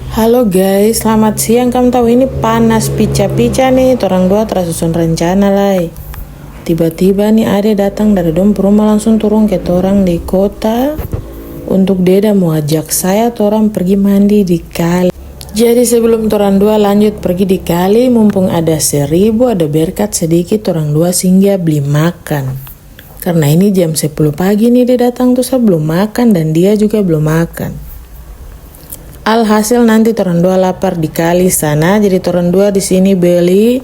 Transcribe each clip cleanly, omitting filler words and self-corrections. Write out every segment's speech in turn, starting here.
Halo guys, selamat siang. Kamu tahu ini panas pica-pica nih. Orang dua tersusun rencana lah. Tiba-tiba nih Ade datang dari rumah langsung turun ke orang di kota untuk Deda mau ajak saya orang pergi mandi di kali. Jadi sebelum orang dua lanjut pergi di kali, mumpung ada 1.000 ada berkat sedikit, orang dua singgah beli makan. Karena ini jam 10 pagi nih dia datang tuh saya belum makan dan dia juga belum makan. Alhasil nanti orang dua lapar di kali sana, jadi orang dua di sini beli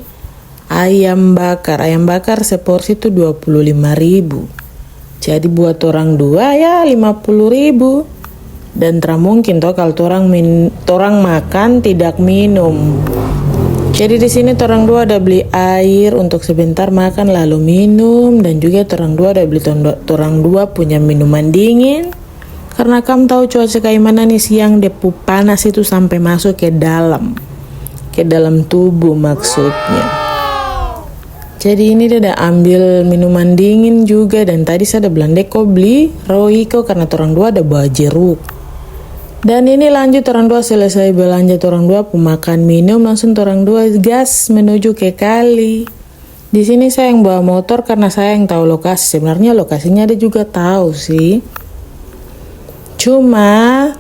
ayam bakar. Ayam bakar seporsi itu 25.000. Jadi buat orang dua ya 50.000. Dan mungkin toh kalau orang makan tidak minum. Jadi di sini orang dua ada beli air untuk sebentar makan lalu minum, dan juga orang dua ada beli orang dua punya minuman dingin. Karena kamu tahu cuaca kayak mana nih siang, depu panas itu sampai masuk ke dalam tubuh maksudnya. Jadi ini dia udah ambil minuman dingin juga, dan tadi saya ada bilang deko beli Royco karena orang dua ada bawa jeruk. Dan ini lanjut orang dua selesai belanja orang dua pemakan minum, langsung orang dua gas menuju ke kali. Di sini saya yang bawa motor karena saya yang tahu lokasi. Sebenarnya lokasinya ada juga tahu sih. Cuma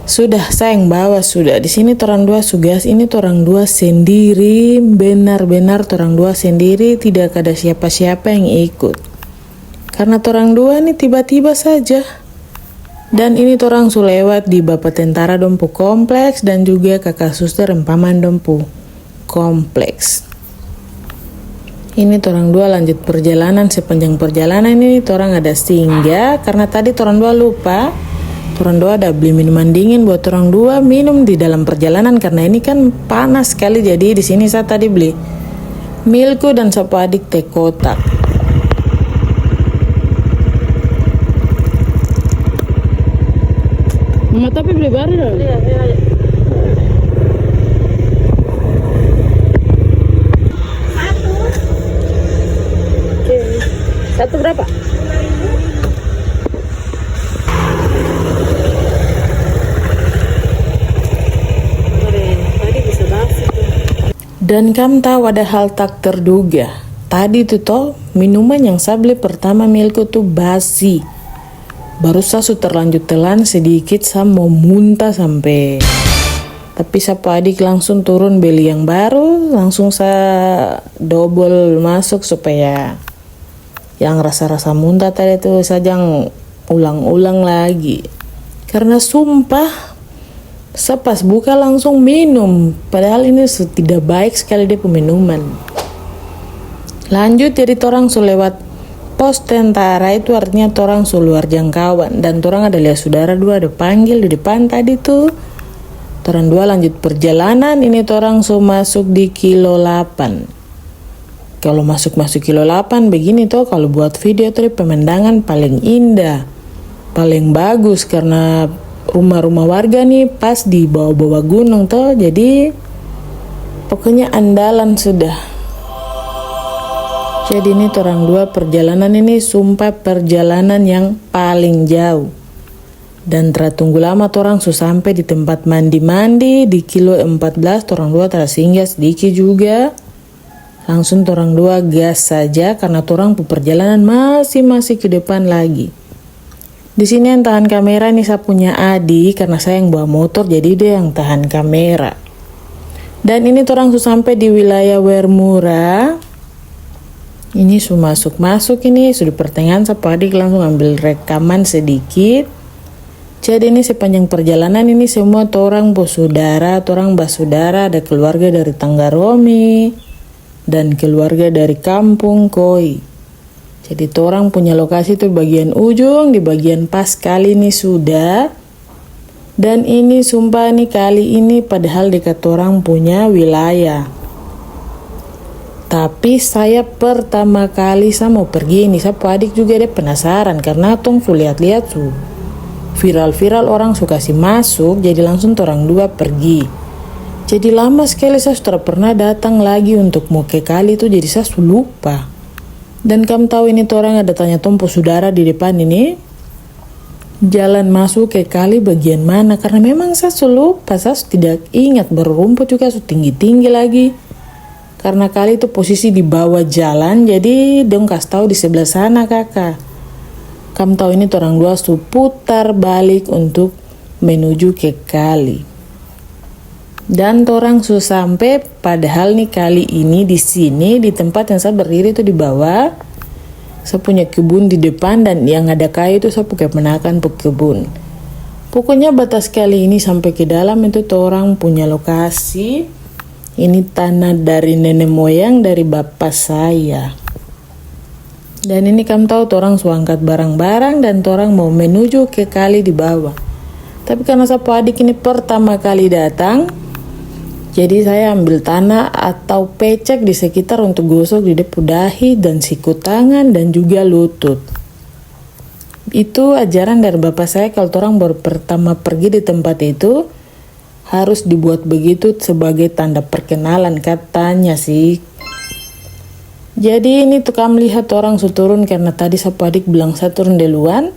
sudah saya yang bawa sudah. Di sini orang dua sugas ini orang dua sendiri, benar-benar orang dua sendiri, tidak ada siapa-siapa yang ikut. Karena orang dua ini tiba-tiba saja. Dan ini orang lewat di Bapak Tentara Dompu Kompleks dan juga Kakak Suster Empaman Dompu Kompleks. Ini orang dua lanjut perjalanan. Sepanjang perjalanan ini orang ada singgah karena tadi orang dua lupa. Orang dua ada beli minuman dingin buat orang dua minum di dalam perjalanan karena ini kan panas sekali. Jadi di sini saya tadi beli Milku dan sapu adik teh kotak. Mama tapi beli baru dong. Iya. Satu berapa? Dan kamu tahu ada hal tak terduga. Tadi tuh toh minuman yang saya beli pertama Milku tuh basi. Baru saya sudah terlanjut telan sedikit, saya mau muntah sampai. Tapi sapu adik langsung turun beli yang baru, langsung saya double masuk supaya yang rasa-rasa muntah tadi tuh saya jangan ulang-ulang lagi. Karena sumpah saya pas buka langsung minum, padahal ini tidak baik sekali dia peminuman. Lanjut jadi orang lewat pos tentara, itu artinya orang luar jangkauan, dan orang ada lihat saudara dua ada panggil di depan tadi tuh. Orang dua lanjut perjalanan, ini orang masuk di kilo 8. Kalau masuk kilo 8 begini tuh kalau buat video tuh pemandangan paling indah, paling bagus karena rumah-rumah warga nih pas di bawah-bawah gunung tuh, jadi pokoknya andalan sudah. Jadi ini orang dua perjalanan ini sumpah perjalanan yang paling jauh. Dan tertunggu lama orang sampai di tempat mandi-mandi di kilo 14, orang dua tersinggah sedikit juga. Langsung orang dua gas saja karena orang perjalanan masih ke depan lagi. Di sini yang tahan kamera ini saya punya Adi karena saya yang bawa motor, jadi dia yang tahan kamera. Dan ini orang sampai di wilayah Wermura. Ini masuk ini sudah pertengahan, sapu adik langsung ambil rekaman sedikit. Jadi ini sepanjang perjalanan ini semua orang basudara, ada keluarga dari Tanggaromi dan keluarga dari kampung Koi. Jadi orang punya lokasi itu bagian ujung, di bagian pas kali ini sudah. Dan ini sumpah nih kali ini padahal dekat orang punya wilayah. Tapi saya pertama kali saya mau pergi ini, sapu adik juga dia penasaran karena lihat-lihat tuh viral-viral orang suka kasih masuk, jadi langsung orang dua pergi. Jadi lama sekali saya sudah pernah datang lagi untuk mau ke kali itu, jadi saya lupa. Dan kamu tahu ini orang ada tanya tompo saudara di depan ini. jalan masuk ke kali bagian mana, karena memang saya lupa, saya tidak ingat, berumput juga tinggi-tinggi lagi. Karena kali itu posisi di bawah jalan, jadi dong kasih tahu di sebelah sana kakak. Kamu tahu ini orang dua putar balik untuk menuju ke kali. Dan orang sampai, padahal nih kali ini di sini di tempat yang saya berdiri itu di bawah. Saya punya kebun di depan dan yang ada kayu itu saya pakai menakan kebun. Pokoknya batas kali ini sampai ke dalam itu orang punya lokasi. Ini tanah dari nenek moyang dari bapak saya. Dan ini kamu tahu orang angkat barang-barang dan orang mau menuju ke kali di bawah. Tapi karena saya adik ini pertama kali datang, jadi saya ambil tanah atau pecek di sekitar untuk gosok di depan dahi dan siku tangan dan juga lutut. Itu ajaran dari bapak saya kalau orang baru pertama pergi di tempat itu harus dibuat begitu sebagai tanda perkenalan katanya sih. Jadi ini tuh kamu lihat orang turun karena tadi saya adik bilang saya turun duluan.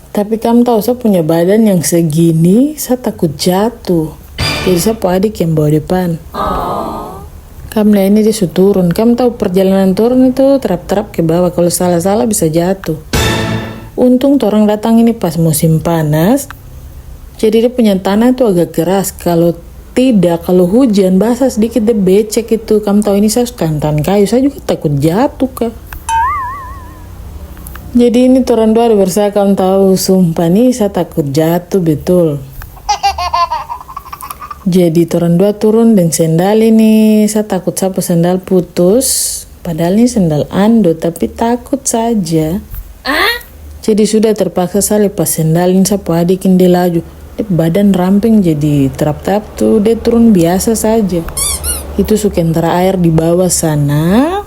Tapi kamu tahu saya punya badan yang segini, saya takut jatuh. Jadi saya adik yang bawa depan. Kamu lihat ini dia turun. Kamu tahu perjalanan turun itu terap-terap ke bawah. Kalau salah-salah bisa jatuh. Untung orang datang ini pas musim panas. Jadi dia punya tanah itu agak keras. Kalau tidak, kalau hujan basah sedikit dia becek itu. Kamu tahu ini saya tantan kayu. Saya juga takut jatuh kak. Jadi ini orang dua ada bersama, kamu tahu sumpah nih saya takut jatuh betul. Jadi orang dua turun dan sendal ini saya takut sapu sendal putus. Padahal ini sendal ando tapi takut saja. Jadi sudah terpaksa saya lepas sendal ini sapu adikin dia laju. Badan ramping jadi terap-terap tuh dia turun biasa saja. Itu sukentara air di bawah sana.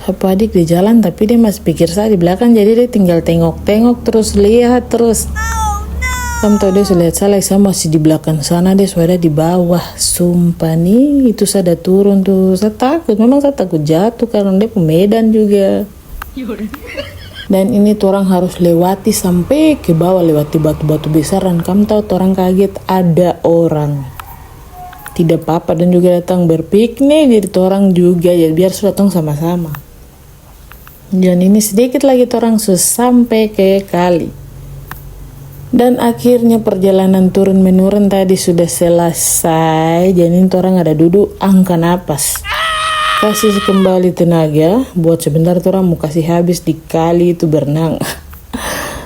Sapu adik di jalan tapi dia masih pikir saya di belakang, jadi dia tinggal tengok-tengok terus lihat terus. Kamu tahu dia lihat saya masih di belakang sana, dia sudah di bawah. Sumpah nih, itu saya udah turun tuh. Saya takut, memang saya takut jatuh karena dia pemedan juga. Dan ini orang harus lewati sampai ke bawah, lewati batu-batu besar. Dan kamu tahu orang kaget ada orang. Tidak apa-apa dan juga datang berpiknik, jadi orang juga ya biar sudah datang sama-sama. Dan ini sedikit lagi orang sampai ke kali. Dan akhirnya perjalanan turun menurun tadi sudah selesai. Jadi orang ada duduk angkat napas. Kasih kembali tenaga. Buat sebentar orang mau kasih habis di kali itu berenang.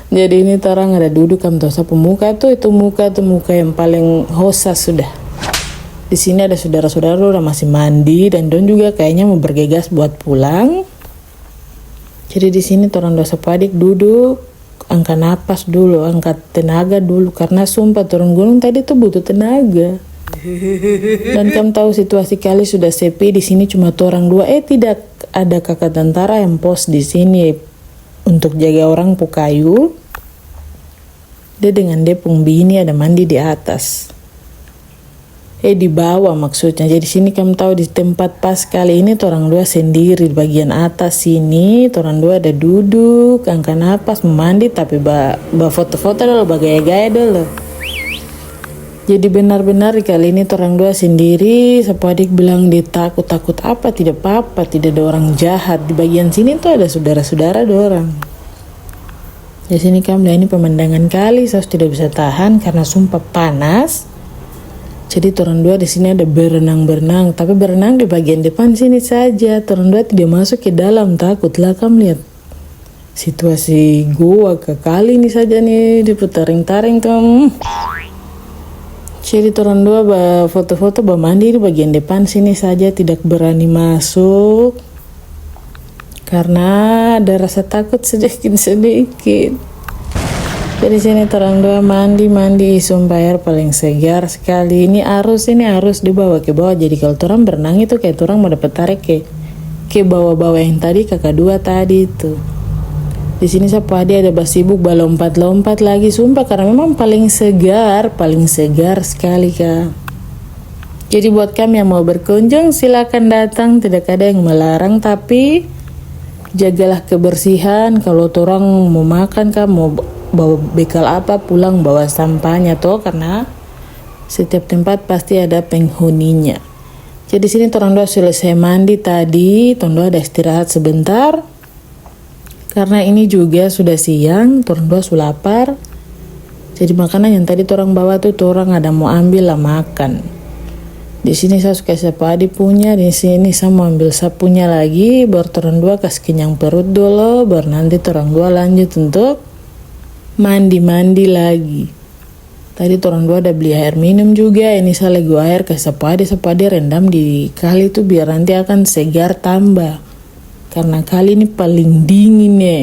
Jadi ini orang ada duduk kamu tahu sapu muka tuh, itu muka yang paling hosas sudah. Di sini ada saudara-saudara udah masih mandi dan don juga kayaknya mau bergegas buat pulang. Jadi di sini orang dosa padik duduk. Angkat napas dulu, angkat tenaga dulu. Karena sumpah turun gunung tadi tuh butuh tenaga. Dan kamu tahu situasi kali sudah sepi, di sini cuma orang dua. Tidak ada kakak tentara yang pos di sini untuk jaga orang Pukayu. Dia dengan dia bini ada mandi di atas. Di bawah maksudnya. Jadi sini kamu tahu di tempat pas kali ini orang dua sendiri di bagian atas sini. Orang dua ada duduk, angkat napas, mandi tapi foto-foto dulu, bagaya-gaya dulu. Jadi benar-benar kali ini orang dua sendiri. Sapu adik bilang dia takut apa? Tidak apa-apa, tidak ada orang jahat. Di bagian sini tuh ada saudara-saudara orang. Di sini kamu lihat ini pemandangan kali, saya tidak bisa tahan karena sumpah panas. Jadi orang dua di sini ada berenang, tapi berenang di bagian depan sini saja. Orang dua tidak masuk ke dalam, takutlah kamu lihat situasi gua ke kali ini saja nih diputaring-taring kamu. Jadi orang dua foto-foto mandi di bagian depan sini saja, tidak berani masuk karena ada rasa takut sedikit. Jadi sini orang dua mandi sumpah air paling segar sekali. Ini arus dibawa ke bawah. Jadi kalau orang berenang itu kayak orang mau dapat tarik ke bawah-bawah yang tadi kakak dua tadi itu. Di sini sapu adik ada sibuk lompat-lompat lagi sumpah karena memang paling segar sekali kak. Jadi buat kami yang mau berkunjung silakan datang, tidak ada yang melarang, tapi jagalah kebersihan. Kalau orang mau makan kah, mau bawa bekal apa pulang, bawa sampahnya toh, karena setiap tempat pasti ada penghuninya. Jadi sini orang dua selesai mandi tadi, orang dua ada istirahat sebentar. Karena ini juga sudah siang, orang dua sudah lapar. Jadi makanan yang tadi orang bawa tuh orang ada mau ambil lah makan. Di sini saya suka sapadi punya, di sini saya mau ambil sapunya lagi, baru orang dua kasih kenyang perut dulu, baru nanti orang dua lanjut untuk mandi-mandi lagi. Tadi orang dua ada beli air minum juga, ini saya lagi air kasih sapadi rendam di kali itu biar nanti akan segar tambah. Karena kali ini paling dingin ya.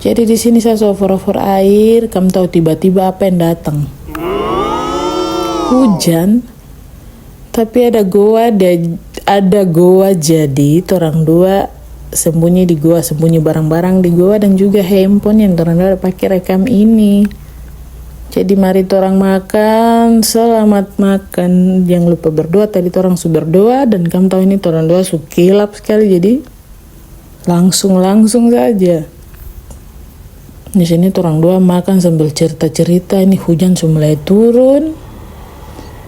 Jadi di sini saya over air, kamu tahu tiba-tiba apa yang datang? Hujan. Tapi ada goa, jadi orang dua sembunyi di goa, sembunyi barang-barang di goa dan juga handphone yang orang dua pakai rekam ini. Jadi mari orang makan, selamat makan. Jangan lupa berdoa, tadi orang sudah berdoa dan kamu tahu ini orang dua kilap sekali, jadi langsung saja. Di sini orang dua makan sambil cerita-cerita, ini hujan sudah mulai turun.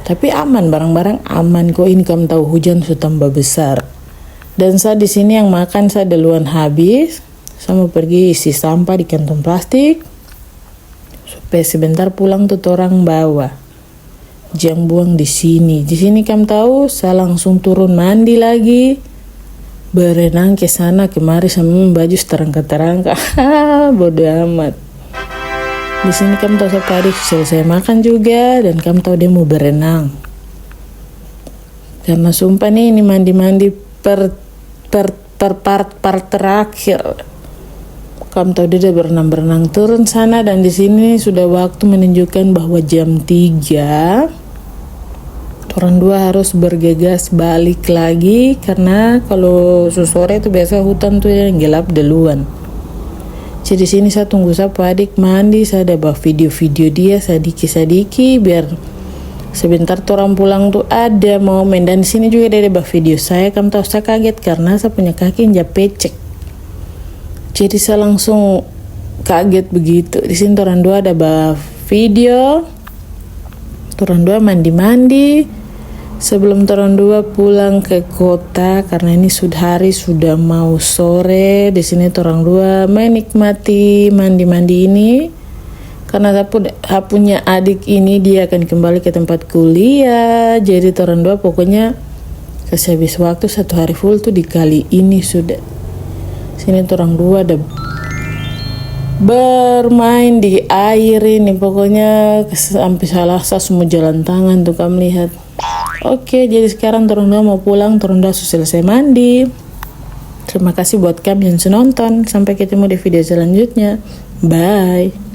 Tapi aman, barang-barang aman kok, ini kamu tahu hujan sudah tambah besar. Dan saya di sini yang makan saya duluan habis. Saya mau pergi isi sampah di kantong plastik. Supaya sebentar pulang tuh orang bawa. Jangan buang di sini. Di sini kamu tahu, saya langsung turun mandi lagi. Berenang ke sana kemari sama baju terangkat. Bodoh amat. Di sini kamu tahu saya tadi selesai makan juga dan kamu tahu dia mau berenang. Karena sumpah nih ini mandi-mandi part terakhir. Kamu tahu dia udah berenang turun sana dan di sini sudah waktu menunjukkan bahwa jam 3. Orang dua harus bergegas balik lagi karena kalau sore itu biasa hutan tuh yang gelap duluan. Jadi sini saya tunggu adik mandi, saya ada bawa video-video dia sadiki biar sebentar orang pulang tuh ada momen. Dan di sini juga ada bawa video saya. Kamu tahu saya kaget karena saya punya kaki yang pecek. Jadi saya langsung kaget begitu. Di sini orang dua ada bawa video. Orang dua mandi-mandi sebelum orang dua pulang ke kota karena ini sudah hari sudah mau sore. Di sini orang dua menikmati mandi-mandi ini karena saya punya adik ini dia akan kembali ke tempat kuliah. Jadi orang dua pokoknya kasih habis waktu 1 hari full tuh di kali ini sudah. Sini orang dua ada bermain di air ini pokoknya sampai salah semua jalan tangan tuh kamu lihat. Oke, jadi sekarang orang dua mau pulang, orang dua selesai mandi. Terima kasih buat kamu yang sudah nonton. Sampai ketemu di video selanjutnya. Bye.